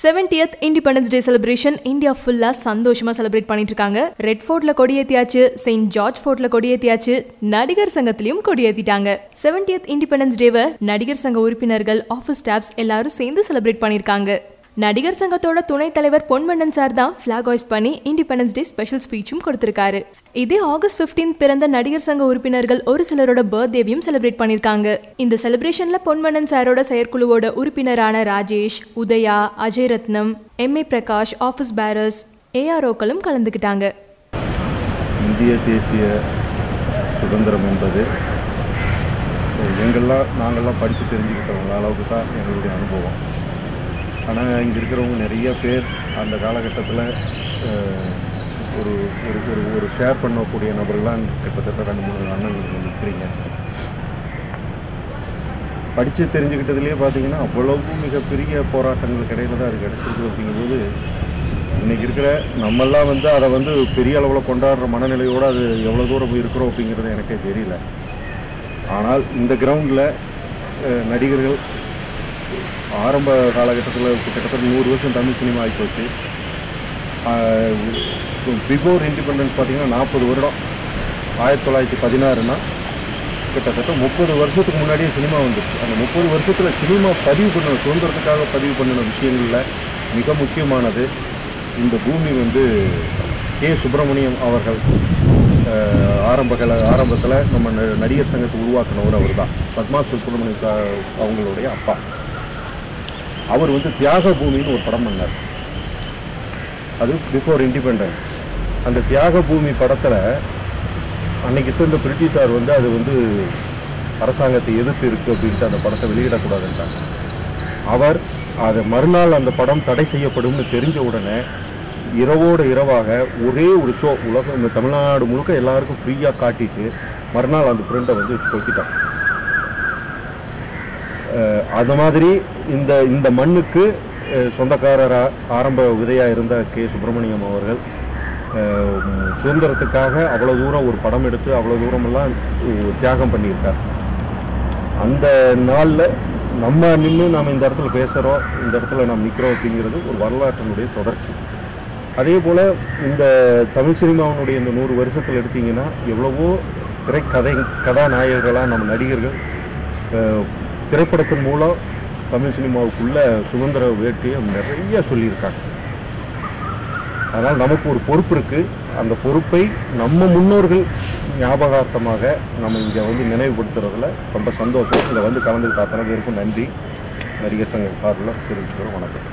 70th Independence Day celebration India full-ஆ சந்தோஷமா celebrate பண்ணிட்டு இருக்காங்க. ரெட் ஃபோர்ட்ல கொடியேத்தியாச்சு, செயின்ட் ஜார்ஜ் ஃபோர்ட்ல கொடியேத்தியாச்சு, நடிகர் சங்கத்திலயும் கொடியேத்திட்டாங்க. 70th Independence Day-வை நடிகர் சங்க உறுப்பினர்கள், ஆஃபீஸ் ஸ்டாஃப்ஸ் எல்லாரும் சேர்ந்து செலிப்ரேட் பண்ணிருக்காங்க. நடிகர் சங்கத்தோட துணைத் தலைவர் பொன்வண்ணன் சார் தான் ஃபிளாக் ஹாய்ஸ்ட் பண்ணி இண்டிபெண்டன்ஸ் டே ஸ்பெஷல் ஸ்பீச்சும் கொடுத்திருக்காரு. இதே ஆகஸ்ட் 15 பிறந்த நடிகர் சங்க உறுப்பினர்கள் ஒரு சிலரோட பர்த்டேவையும் செலிப்ரேட் பண்ணிருக்காங்க. இந்த செலிப்ரேஷன்ல பொன்வண்ணன் சாரோட செயற்குழுவோட உறுப்பினரான ராஜேஷ், உதயா, அஜய் ரத்னம், எம்.ஏ. பிரகாஷ், ஆஃபீஸ் பேரர்ஸ், ஏஆர்ஓக்களும் கலந்துக்கிட்டாங்க. இந்திய தேசிய சுதந்திரம் என்பது நாங்கள்லாம் படித்து தெரிஞ்சுக்கிட்டவங்க அளவுக்கு தான் எங்களுடைய அனுபவம். ஆனால் இங்கே இருக்கிறவங்க நிறைய பேர் அந்த காலகட்டத்தில் ஒரு ஒரு ஒரு ஷேர் பண்ணக்கூடிய நபர்கள்லாம் கிட்டத்தட்ட 2-3 அண்ணன்கள் இருக்கிறீங்க. படித்து தெரிஞ்சுக்கிட்டதுலேயே பார்த்தீங்கன்னா அவ்வளவு மிகப்பெரிய போராட்டங்களுக்கு இடையில தான் அது கிடச்சிருக்கு. அப்படிங்கும்போது இன்றைக்கி இருக்கிற நம்மெல்லாம் அதை பெரிய அளவில் கொண்டாடுற மனநிலையோடு அது எவ்வளோ தூரம் இருக்கிறோம் அப்படிங்கிறது எனக்கே தெரியல. ஆனால் இந்த கிரவுண்டில் நடிகர்கள் ஆரம்ப காலகட்டத்தில் கிட்டத்தட்ட 100 வருஷம் தமிழ் சினிமா ஆகிப்போச்சு. பிஃபோர் இண்டிபெண்டன்ஸ் பார்த்திங்கன்னா 40 வருடம், 1916னா கிட்டத்தட்ட 30 வருஷத்துக்கு முன்னாடியே சினிமா வந்துடுச்சு. அந்த 30 வருஷத்தில் சினிமா பதிவு பண்ண சுதந்திரத்துக்காக பதிவு பண்ணின விஷயங்களில் மிக முக்கியமானது இந்த பூமி கே. சுப்பிரமணியம் அவர்கள் ஆரம்பத்தில் நம்ம நடிகர் சங்கத்தை உருவாக்கினவர் அவர் தான். பத்மா சுப்பிரமணியம் அவங்களுடைய அப்பா. அவர் தியாக பூமின்னு ஒரு படம் பண்ணார். அது பிஃபோர் இண்டிபெண்டன்ஸ். அந்த தியாக பூமி படத்தில் அன்னைக்கு இந்த பிரிட்டிஷார் அது அரசாங்கத்தை எதிர்த்து இருக்குது அப்படின்ட்டு அந்த படத்தை வெளியிடக்கூடாதுன்றாங்க. அவர் அதை மறுநாள் அந்த படம் தடை செய்யப்படும்னு தெரிஞ்ச உடனே இரவோடு இரவாக ஒரே ஒரு ஷோ உலகம் தமிழ்நாடு முழுக்க எல்லாருக்கும் ஃப்ரீயாக காட்டிட்டு மறுநாள் அந்த பிரிண்டை வச்சு கொத்திட்டாங்க. அது மாதிரி இந்த மண்ணுக்கு சொந்தக்காரராக ஆரம்ப விதையாக இருந்த கே. சுப்பிரமணியம் அவர்கள் சுதந்திரத்துக்காக அவ்வளோ தூரம் ஒரு படம் எடுத்து அவ்வளோ தூரமெல்லாம் தியாகம் பண்ணியிருக்கார். அந்த நாளில் நம்ம நின்று நாம் இந்த இடத்துல பேசுகிறோம், இந்த இடத்துல நாம் நிற்கிறோம் அப்படிங்கிறது ஒரு வரலாற்றினுடைய தொடர்ச்சி. அதே போல் இந்த தமிழ் சினிமாவினுடைய இந்த 100 வருஷத்தில் எடுத்திங்கன்னா எவ்வளவோ கதாநாயகர்களாக நம்ம நடிகர்கள் திரைப்படத்தின் மூலம் தமிழ் சினிமாவுக்குள்ள சுதந்திர வேட்டையை நிறைய சொல்லியிருக்காங்க. அதனால் நமக்கு ஒரு பொறுப்பு இருக்குது. அந்த பொறுப்பை நம்ம முன்னோர்கள் ஞாபகார்த்தமாக நம்ம இங்கே நினைவுபடுத்துறதுல ரொம்ப சந்தோஷம். இதில் கலந்துக்கிட்ட அத்தனை பேருக்கும் நன்றி. நடிகர் சங்க சார்பில் தெரிவிச்சுக்கிறோம். வணக்கம்.